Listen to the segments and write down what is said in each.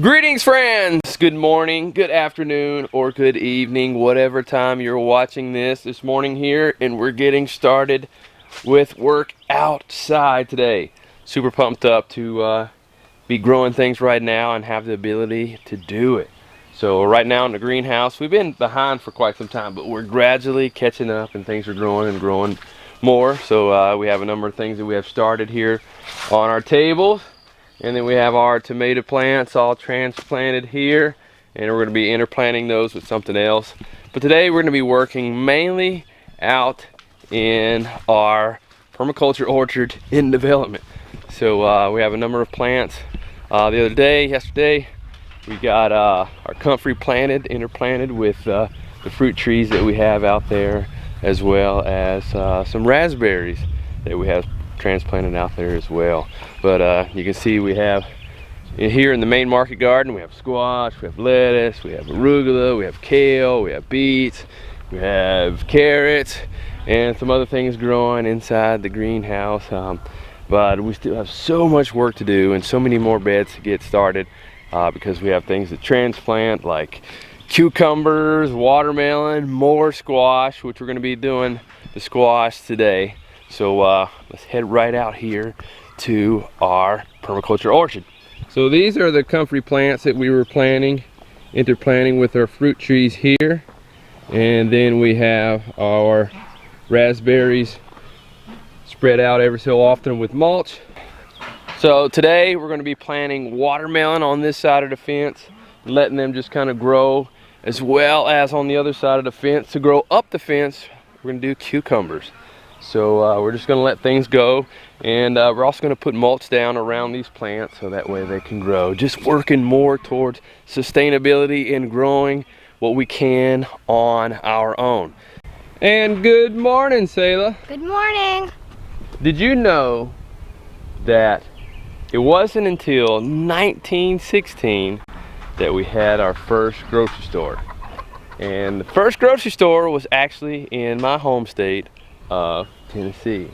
Greetings, friends! Good morning, good afternoon, or good evening, whatever time you're watching this morning here, and we're getting started with work outside today. Super pumped up to be growing things right now and have the ability to do it. So right now in the greenhouse, we've been behind for quite some time, but we're gradually catching up and things are growing and growing more. So we have a number of things that we have started here on our tables. And then we have our tomato plants all transplanted here, and we're going to be interplanting those with something else. But today we're going to be working mainly out in our permaculture orchard in development. So we have a number of plants. Yesterday, we got our comfrey interplanted with the fruit trees that we have out there, as well as some raspberries that we have transplanted out there as well. But you can see we have here in the main market garden, we have squash, we have lettuce, we have arugula, we have kale, we have beets, we have carrots, and some other things growing inside the greenhouse. But we still have so much work to do and so many more beds to get started because we have things to transplant like cucumbers, watermelon, more squash, which we're going to be doing the squash today. So let's head right out here to our permaculture orchard. So these are the comfrey plants that we were interplanting with our fruit trees here. And then we have our raspberries spread out every so often with mulch. So today we're going to be planting watermelon on this side of the fence, letting them just kind of grow, as well as on the other side of the fence. To grow up the fence, we're going to do cucumbers. So we're just going to let things go, and we're also going to put mulch down around these plants so that way they can grow. Just working more towards sustainability and growing what we can on our own. And good morning, Selah. Good morning. Did you know that it wasn't until 1916 that we had our first grocery store? And the first grocery store was actually in my home state of Tennessee.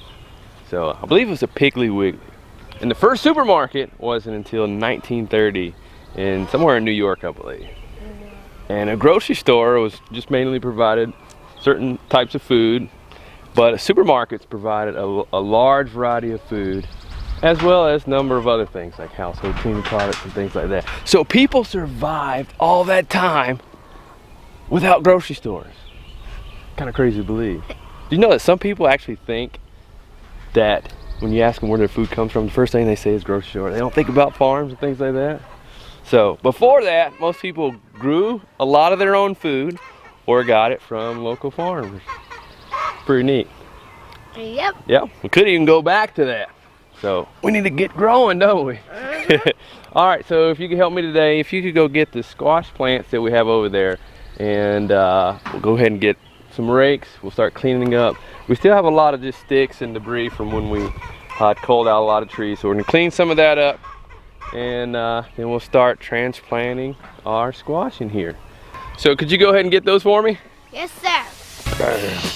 So I believe it was a Piggly Wiggly. And the first supermarket wasn't until 1930 in somewhere in New York, I believe. And a grocery store was just mainly provided certain types of food, but supermarkets provided a large variety of food, as well as a number of other things like household cleaning products and things like that. So people survived all that time without grocery stores. Kind of crazy to believe. Do you know that some people actually think that when you ask them where their food comes from, the first thing they say is grocery store? They don't think about farms and things like that. So before that, most people grew a lot of their own food or got it from local farmers. Pretty neat. Yep. Yeah, we could even go back to that. So we need to get growing, don't we? All right, so if you could help me today, if you could go get the squash plants that we have over there, and we'll go ahead and get some rakes. We'll start cleaning up. We still have a lot of just sticks and debris from when we culled out a lot of trees, so we're gonna clean some of that up, and then we'll start transplanting our squash in here. So could you go ahead and get those for me? Yes, sir. Glass.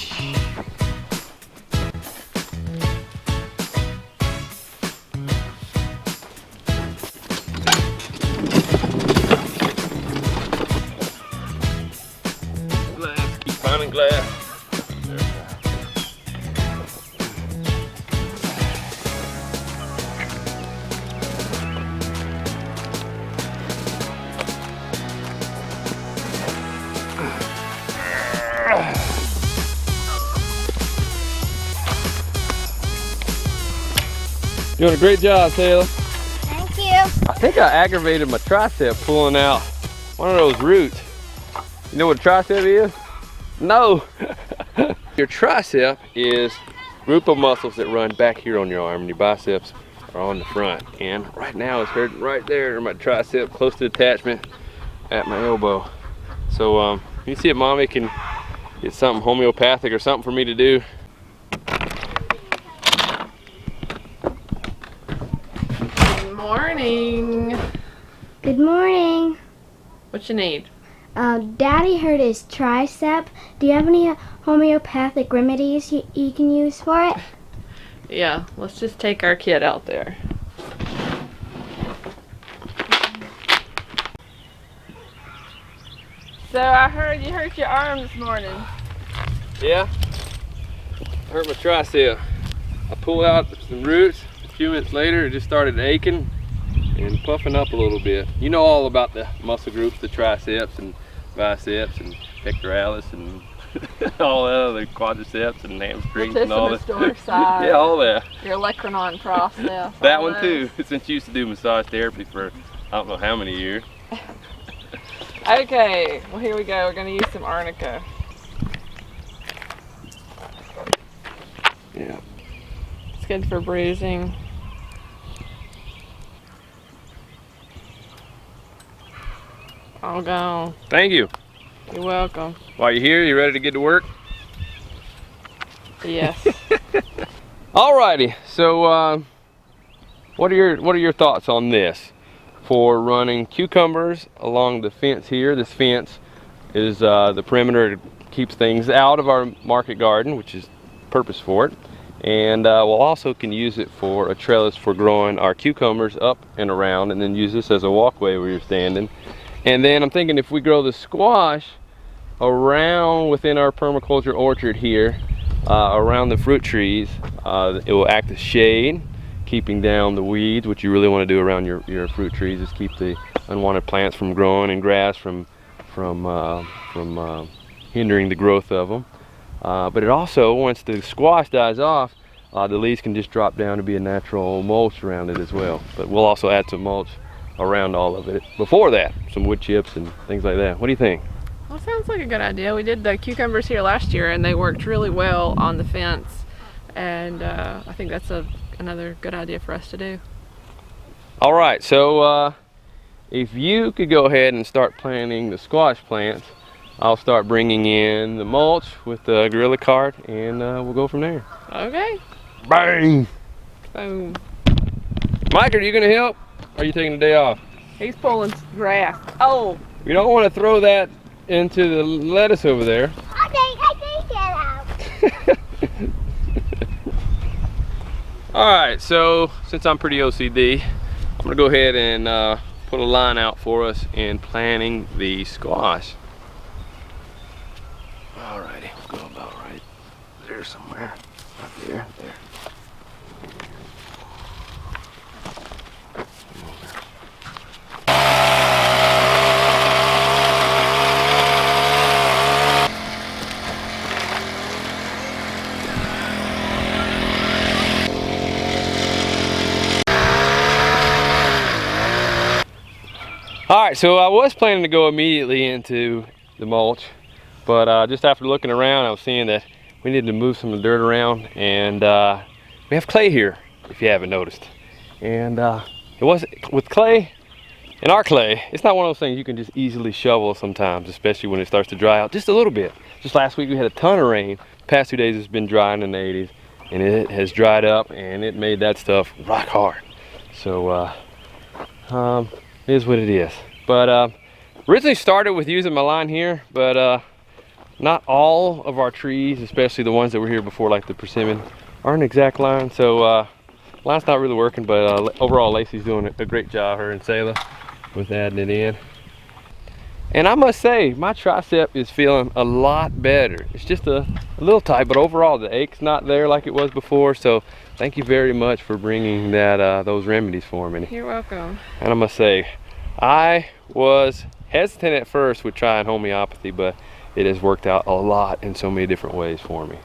Doing a great job, Selah. Thank you. I think I aggravated my tricep pulling out one of those roots. You know what a tricep is? No. Your tricep is a group of muscles that run back here on your arm, and your biceps are on the front. And right now it's hurting right there in my tricep, close to the attachment at my elbow. So you see if mommy can get something homeopathic or something for me to do. Good morning. Good morning. What you need? Daddy hurt his tricep. Do you have any homeopathic remedies you can use for it? Yeah, let's just take our kid out there. So I heard you hurt your arm this morning. Yeah, hurt my tricep. I pulled out some roots. A few minutes later, it just started aching and puffing up a little bit. You know all about the muscle groups, the triceps and biceps and pectoralis and all that other quadriceps and hamstrings and all that. Dorsai, Yeah, all that. your olecranon process. That one too, since you used to do massage therapy for I don't know how many years. Okay, well here we go. We're gonna use some arnica. Yeah. It's good for bruising. All gone. Thank you. You're welcome. While you're here, you ready to get to work? Yes. Alrighty, so what are your thoughts on this? For running cucumbers along the fence here. This fence is the perimeter, keeps things out of our market garden, which is purpose for it. And we'll also can use it for a trellis for growing our cucumbers up and around, and then use this as a walkway where you're standing. And then I'm thinking if we grow the squash around within our permaculture orchard here, around the fruit trees, it will act as shade, keeping down the weeds. What you really want to do around your fruit trees is keep the unwanted plants from growing and grass from hindering the growth of them. But it also, once the squash dies off, the leaves can just drop down to be a natural mulch around it as well. But we'll also add some mulch around all of it before that, some wood chips and things like that. What do you think? Well, sounds like a good idea. We did the cucumbers here last year and they worked really well on the fence. And I think that's another good idea for us to do. All right, so if you could go ahead and start planting the squash plants, I'll start bringing in the mulch with the gorilla cart, and we'll go from there. Okay. Bang! Boom. Mike, are you gonna help? Or are you taking the day off? He's pulling grass. Oh. You don't want to throw that into the lettuce over there. I take it out. Alright, so since I'm pretty OCD, I'm gonna go ahead and put a line out for us in planting the squash. Alrighty, we'll go about right there somewhere. Right there, there. Alright, so I was planning to go immediately into the mulch, but just after looking around, I was seeing that we needed to move some of the dirt around, and we have clay here, if you haven't noticed. And it wasn't, with clay, in our clay, it's not one of those things you can just easily shovel sometimes, especially when it starts to dry out just a little bit. Just last week we had a ton of rain. The past 2 days it's been dry in the 80s, and it has dried up, and it made that stuff rock hard. So it is what it is. But originally started with using my line here, but not all of our trees, especially the ones that were here before, like the persimmon, are an exact line. So line's not really working, but overall Lacey's doing a great job, her and Selah, with adding it in. And I must say, my tricep is feeling a lot better. It's just a little tight, but overall the ache's not there like it was before. So thank you very much for bringing that those remedies for me. You're welcome. And I must say, I was hesitant at first with trying homeopathy, but it has worked out a lot in so many different ways for me.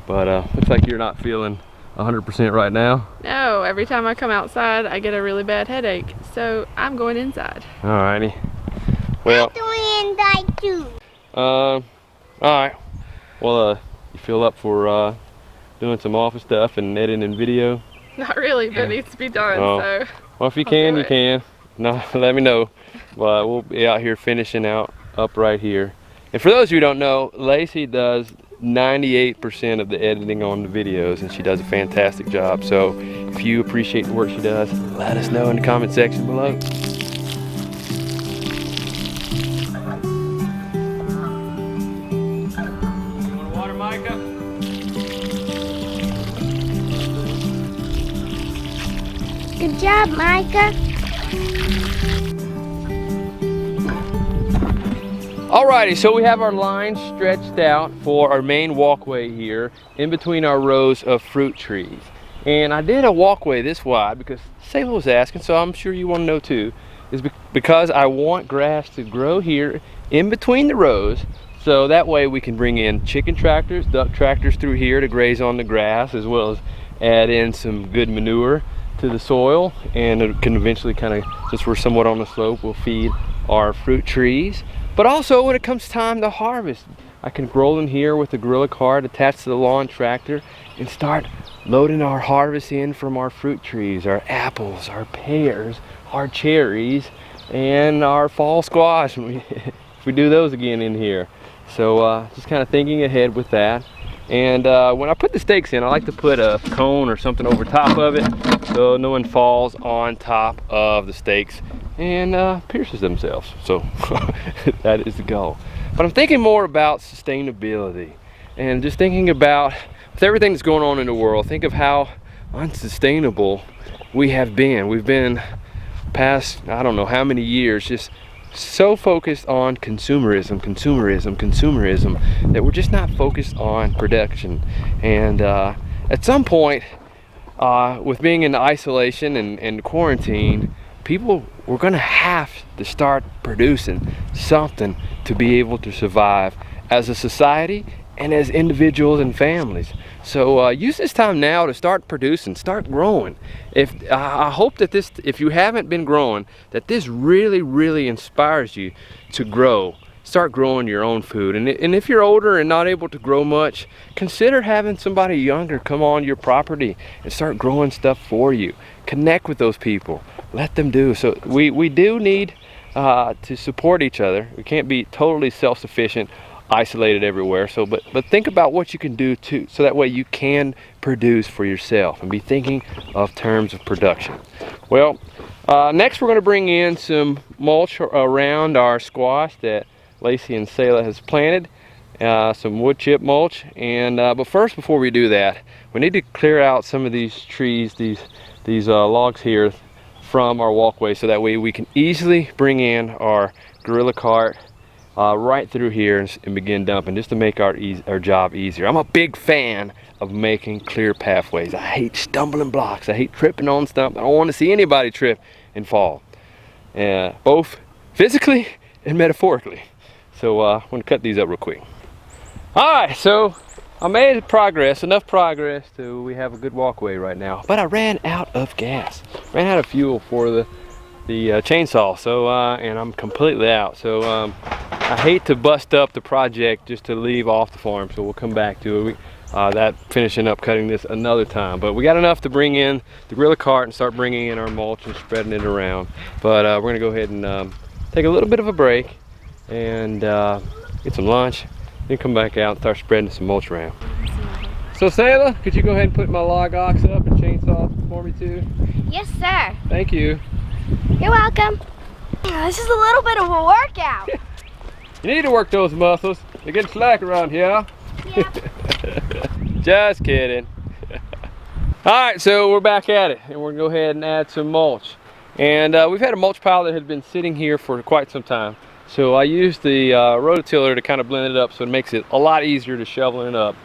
But looks like you're not feeling 100% right now. No, every time I come outside, I get a really bad headache. So I'm going inside. Alrighty. Well, I'm doing inside too. alright. Well, you feel up for doing some office stuff and editing video? Not really, but it needs to be done. Oh. So Well, if you I'll can, do you it. can. No, let me know. But we'll be out here finishing up right here. And for those of you who don't know, Lacie does 98% of the editing on the videos, and she does a fantastic job. So if you appreciate the work she does, let us know in the comment section below. Water, Micah? Good job, Micah. Alrighty, so we have our line stretched out for our main walkway here in between our rows of fruit trees. And I did a walkway this wide because Selah was asking, so I'm sure you want to know too, is because I want grass to grow here in between the rows, so that way we can bring in chicken tractors, duck tractors through here to graze on the grass, as well as add in some good manure to the soil, and it can eventually kind of, since we're somewhat on the slope, will feed our fruit trees. But also when it comes time to harvest, I can roll in here with the gorilla cart attached to the lawn tractor and start loading our harvest in from our fruit trees, our apples, our pears, our cherries, and our fall squash if we do those again in here. So just kind of thinking ahead with that. And when I put the stakes in, I like to put a cone or something over top of it so no one falls on top of the stakes and pierces themselves. So that is the goal. But I'm thinking more about sustainability and just thinking about, with everything that's going on in the world, think of how unsustainable we have been. We've been past, I don't know how many years, just so focused on consumerism that we're just not focused on production. And at some point, with being in isolation and quarantine, people were going to have to start producing something to be able to survive as a society and as individuals and families. So use this time now to start producing, start growing. I hope that this, if you haven't been growing, that this really inspires you to grow. Start growing your own food. And if you're older and not able to grow much, consider having somebody younger come on your property and start growing stuff for you. Connect with those people. Let them do. So we do need to support each other. We can't be totally self-sufficient, isolated everywhere. So but think about what you can do too, so that way you can produce for yourself and be thinking of terms of production. Well, next we're going to bring in some mulch around our squash that Lacie and Selah has planted, some wood chip mulch. And but first, before we do that, we need to clear out some of these trees, these logs here from our walkway, so that way we can easily bring in our gorilla cart right through here and begin dumping, just to make our job easier. I'm a big fan of making clear pathways. I hate stumbling blocks. I hate tripping on stuff. I don't want to see anybody trip and fall, both physically and metaphorically. So I'm going to cut these up real quick. Alright, so I made progress, enough progress to we have a good walkway right now, but I ran out of gas, ran out of fuel for the chainsaw, so and I'm completely out. So I hate to bust up the project just to leave off the farm, so we'll come back to it. That finishing up cutting this another time, but we got enough to bring in the gorilla cart and start bringing in our mulch and spreading it around. But we're going to go ahead and take a little bit of a break and get some lunch, then come back out and start spreading some mulch around. So Selah, could you go ahead and put my log ox up and chainsaw for me too? Yes, sir. Thank you. You're welcome. This is a little bit of a workout. You need to work those muscles. You're getting slack around here. Yeah. Just kidding. Alright, so we're back at it, and we're going to go ahead and add some mulch. And we've had a mulch pile that had been sitting here for quite some time. So I used the rototiller to kind of blend it up, so it makes it a lot easier to shovel it up,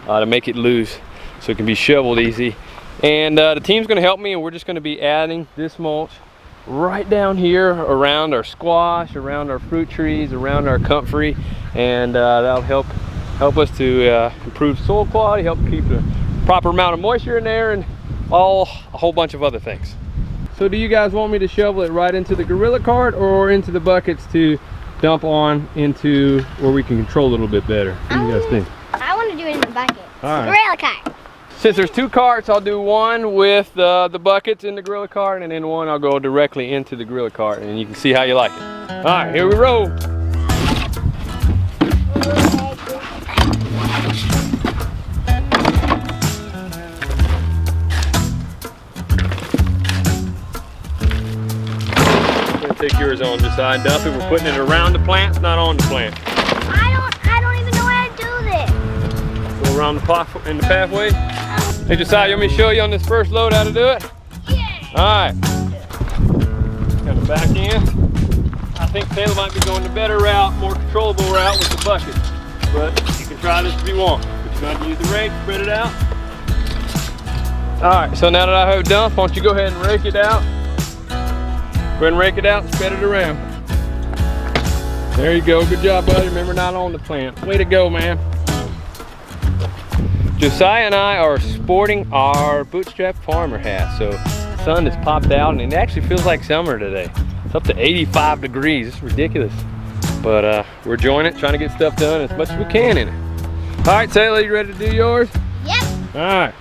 to make it loose so it can be shoveled easy. And the team's going to help me, and we're just going to be adding this mulch right down here around our squash, around our fruit trees, around our comfrey, and that'll help us to improve soil quality, help keep the proper amount of moisture in there, and a whole bunch of other things. So do you guys want me to shovel it right into the gorilla cart or into the buckets to dump on into where we can control a little bit better? What do you guys think? I want to do it in the bucket. All right. Gorilla cart. Since there's two carts, I'll do one with the buckets in the gorilla cart, and then one I'll go directly into the gorilla cart, and you can see how you like it. All right, here we roll. Take yours on, Josiah, and dump it. We're putting it around the plants, not on the plant. I don't even know how to do this. Go around in the pathway. Hey Josiah, you want me to show you on this first load how to do it? Yeah. Alright. Kind of back in. I think Selah might be going the better route, more controllable route with the bucket. But you can try this if you want. But you're going to use the rake, spread it out. Alright, so now that I have dumped, why don't you go ahead and rake it out. Go ahead and rake it out and spread it around. There you go, good job, buddy. Remember, not on the plant. Way to go, man. Josiah and I are sporting our bootstrap farmer hat. So the sun has popped out and it actually feels like summer today. It's up to 85 degrees, it's ridiculous. But we're enjoying it, trying to get stuff done as much as we can in it. All right, Selah, you ready to do yours? Yep. All right.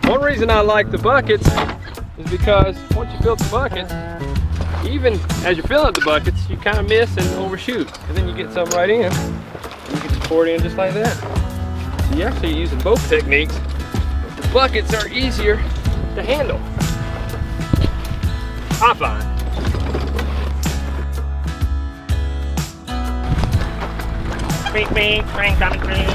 One reason I like the buckets is because once you fill the buckets, even as you're filling the buckets, you kind of miss and overshoot. And then you get some right in. And you can just pour it in just like that. So you're actually using both techniques. But the buckets are easier to handle. I find. Beep, beep, crank, crank, crank.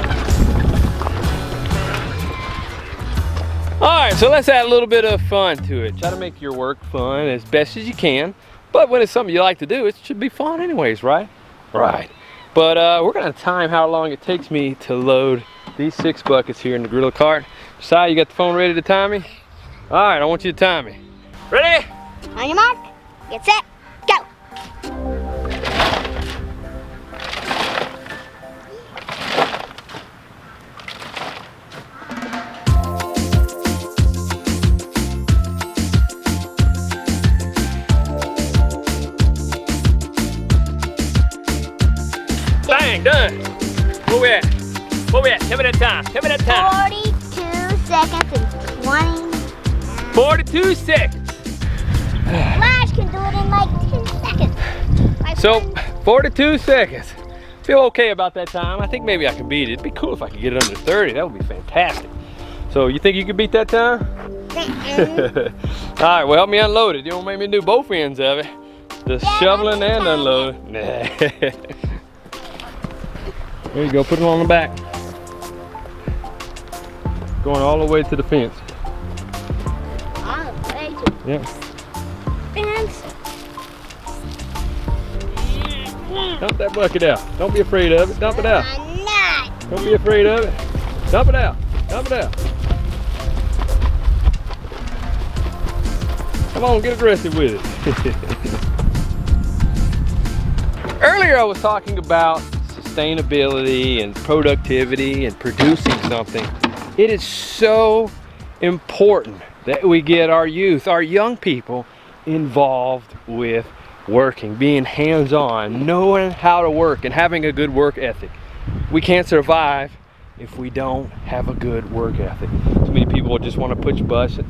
Alright, so let's add a little bit of fun to it. Try to make your work fun as best as you can. But when it's something you like to do, it should be fun anyways, right? Right. But we're going to time how long it takes me to load these 6 buckets here in the gorilla cart. Josiah, you got the phone ready to time me? Alright, I want you to time me. Ready? On your mark, get set, go. Bang, done. Where we at? Where we at? Tell me that time. Tell me that time. 42 seconds and 20. 42 seconds. Flash can do it in like 10 seconds. Like So, 42 seconds. Feel okay about that time. I think maybe I can beat it. It'd be cool if I could get it under 30. That would be fantastic. So, you think you could beat that time? All right, well, help me unload it. You don't make me do both ends of it. The shoveling and unloading. There you go, put it on the back. Going all the way to the fence. All the way to Yep. fence. Dump that bucket out. Don't be afraid of it. Dump it out. I'm not. Don't be afraid of it. Dump it out. Dump it out. Come on, get aggressive with it. Earlier I was talking about sustainability and productivity and producing something. It is so important that we get our youth, our young people involved with working, being hands-on, knowing how to work and having a good work ethic. We can't survive if we don't have a good work ethic. Too many people just want to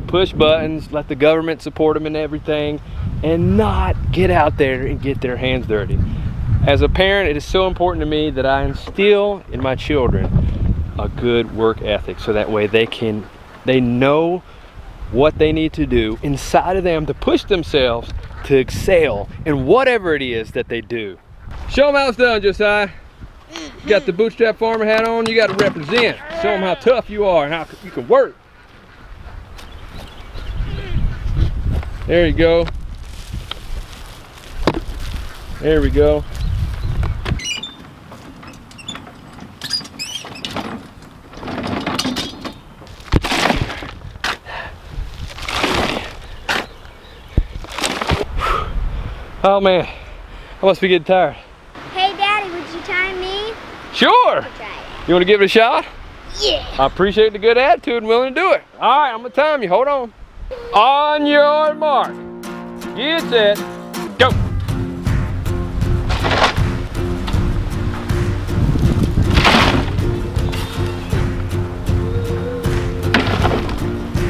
push buttons, let the government support them and everything, and not get out there and get their hands dirty. As a parent, it is so important to me that I instill in my children a good work ethic, so that way they know what they need to do inside of them to push themselves to excel in whatever it is that they do. Show them how it's done, Josiah. You got the bootstrap farmer hat on, you got to represent. Show them how tough you are and how you can work. There you go. There we go. Oh man, I must be getting tired. Hey Daddy, would you time me? Sure. Try it. You want to give it a shot? Yeah. I appreciate the good attitude and willing to do it. All right, I'm gonna time you. Hold on. On your mark, get set, go.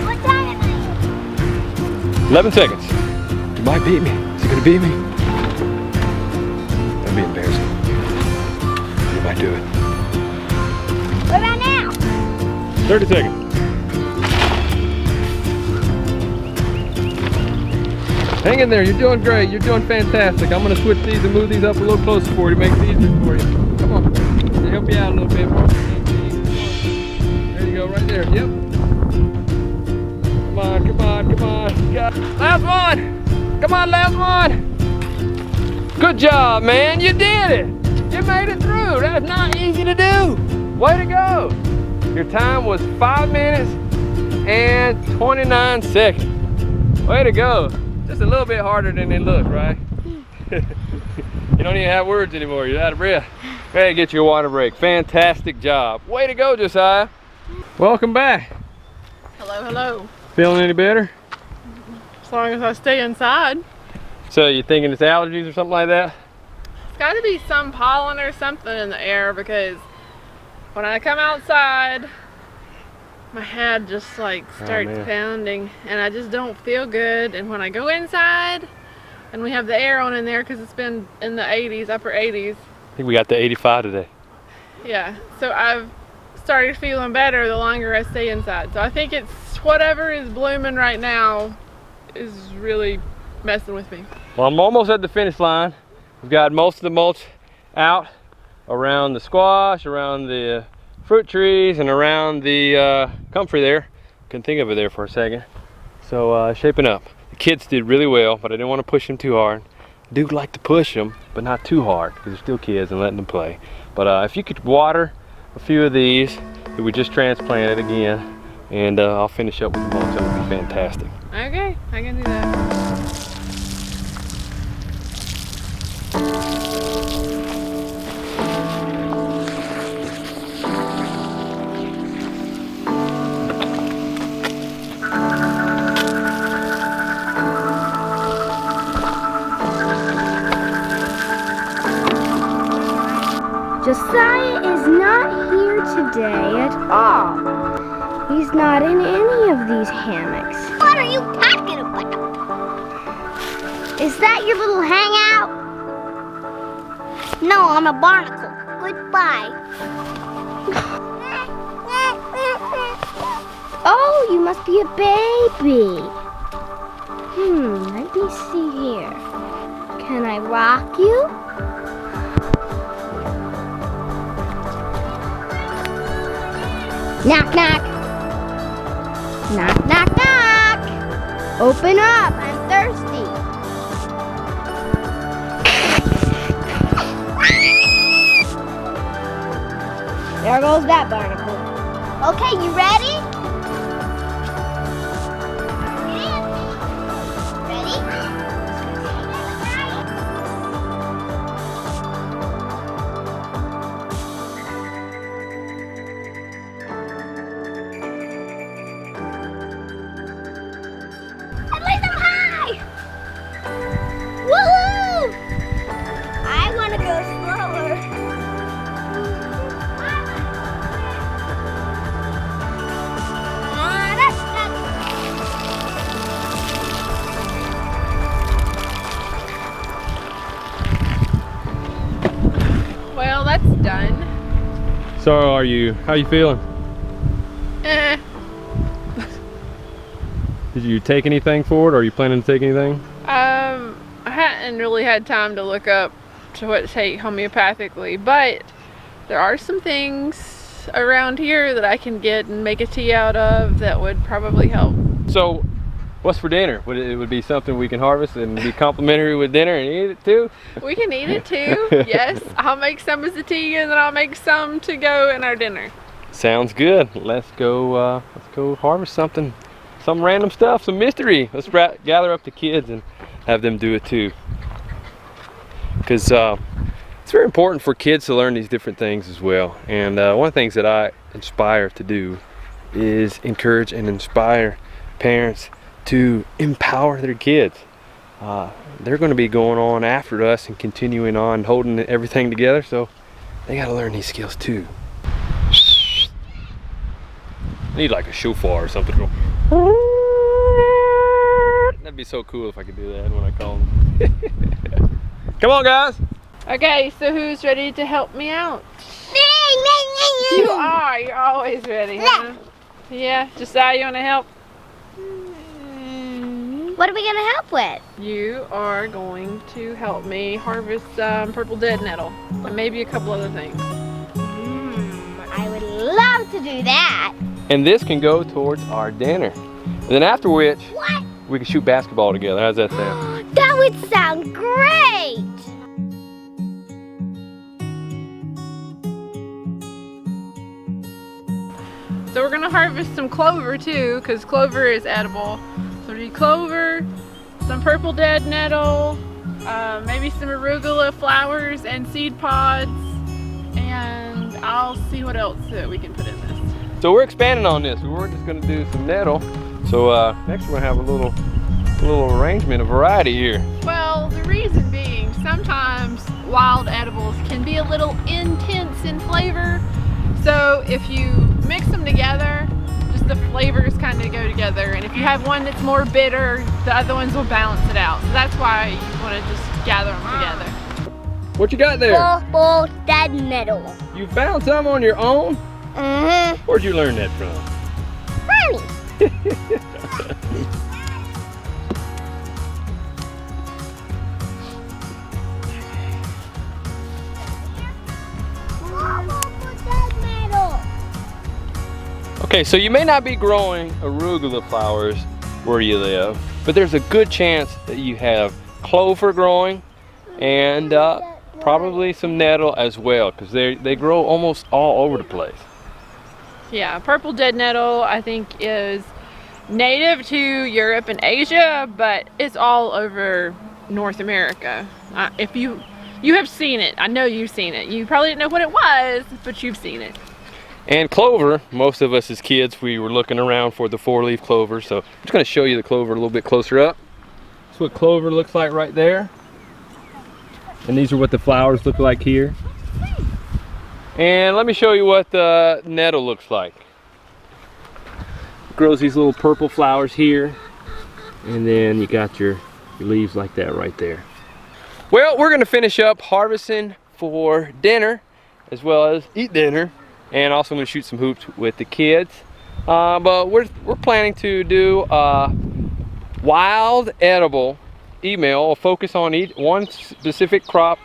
What time am I? 11 seconds. You might beat me. Is he gonna beat me? That'd be embarrassing. You might do it. What about now? 30 seconds. Hang in there, you're doing great, you're doing fantastic. I'm gonna switch these and move these up a little closer for you to make it easier for you. Come on, to help you out a little bit more. There you go, right there, yep. Come on, come on, come on. Last one, come on, last one. Good job, man, you did it. You made it through, that's not easy to do. Way to go. Your time was 5 minutes and 29 seconds. Way to go. Just a little bit harder than it looked, right? You don't even have words anymore. You're out of breath. Hey, get your water break. Fantastic job. Way to go, Josiah. Welcome back. Hello, hello. Feeling any better? As long as I stay inside. So you thinking it's allergies or something like that? It's got to be some pollen or something in the air, because when I come outside, my head just like starts pounding and I just don't feel good. And when I go inside and we have the air on in there, because it's been in the 80s, upper 80s. I think we got to 85 today. Yeah, so I've started feeling better the longer I stay inside. So I think it's whatever is blooming right now is really messing with me. Well, I'm almost at the finish line. We've got most of the mulch out around the squash, around the fruit trees, and around the comfrey there. Couldn't think of it there for a second. So shaping up. The kids did really well, but I didn't want to push them too hard. I do like to push them, but not too hard, because they're still kids and letting them play. But if you could water a few of these that we just transplanted again, and I'll finish up with the mulch, that would be fantastic. Okay, I can do that. Josiah is not here today at all. He's not in any of these hammocks. What are you talking about? Is that your little hangout? No, I'm a barnacle. Goodbye. Oh, you must be a baby. Let me see here. Can I rock you? Knock, knock. Knock, knock, knock. Open up, I'm thirsty. There goes that barnacle. Okay, you ready? Ready? At least I'm high! Woohoo! I want to go slower. Well, that's done. So how are you feeling? Eh. Did you take anything for it, or are you planning to take anything? I hadn't really had time to look up to what to take homeopathically, but there are some things around here that I can get and make a tea out of that would probably help. So what's for dinner? It would be something we can harvest and be complimentary with dinner and eat it too? We can eat it too. Yes, I'll make some as a tea, and then I'll make some to go in our dinner. Sounds good. Let's go harvest something, some random stuff, some mystery. Let's gather up the kids and have them do it too, because it's very important for kids to learn these different things as well. And one of the things that I aspire to do is encourage and inspire parents to empower their kids. They're going to be going on after us and continuing on holding everything together, so they got to learn these skills too. I need like a shofar or something. That'd be so cool if I could do that when I call them. Come on, guys. Okay, so who's ready to help me out? You are. You're always ready, huh? Yeah. Josiah, you want to help? What are we gonna help with? You are going to help me harvest some purple dead nettle and maybe a couple other things. I would love to do that. And this can go towards our dinner. And then after which, What? we can shoot basketball together. How's that sound? That would sound great. So we're gonna harvest some clover too, because clover is edible. So we need clover, some purple dead nettle, maybe some arugula flowers and seed pods, and I'll see what else that we can put in this. So we're expanding on this. We weren't just gonna do some nettle. So next we're gonna have a little arrangement, a variety here. Well, the reason being, sometimes wild edibles can be a little intense in flavor. So if you mix them together, just the flavors kind of go together. And if you have one that's more bitter, the other ones will balance it out. So that's why you want to just gather them together. What you got there? Purple dead nettle. You found some on your own? Mm-hmm. Where'd you learn that from? Mommy. Okay, so you may not be growing arugula flowers where you live, but there's a good chance that you have clover growing and probably some nettle as well, because they grow almost all over the place. Yeah, purple dead nettle I think is native to Europe and Asia, but it's all over North America. If you have seen it, I know you've seen it. You probably didn't know what it was, but you've seen it. And clover, most of us as kids, we were looking around for the 4-leaf clover, so I'm just going to show you the clover a little bit closer up. That's what clover looks like right there. And these are what the flowers look like here. And let me show you what the nettle looks like. It grows these little purple flowers here, and then you got your leaves like that right there. Well, we're going to finish up harvesting for dinner, as well as eat dinner. And also I'm going to shoot some hoops with the kids. But we're planning to do a wild edible email, a focus on one specific crop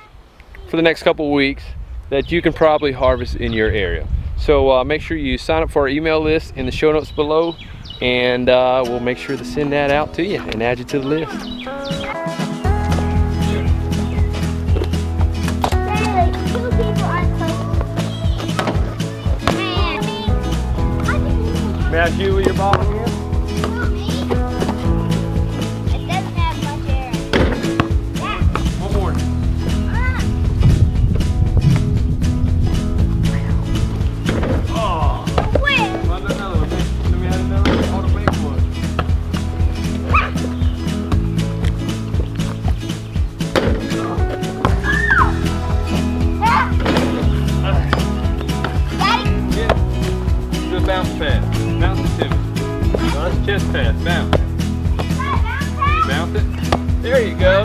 for the next couple of weeks that you can probably harvest in your area. So make sure you sign up for our email list in the show notes below, and we'll make sure to send that out to you and add you to the list. May I shoot with your ball again? It doesn't have much air. Yeah. One more. Oh. Where? Well, another one. Let me add another one. I'll make one. Daddy? Yeah. Do a bounce pass. Bounce it to me. No, that's chest pass. Bounce. Bounce it. There you go.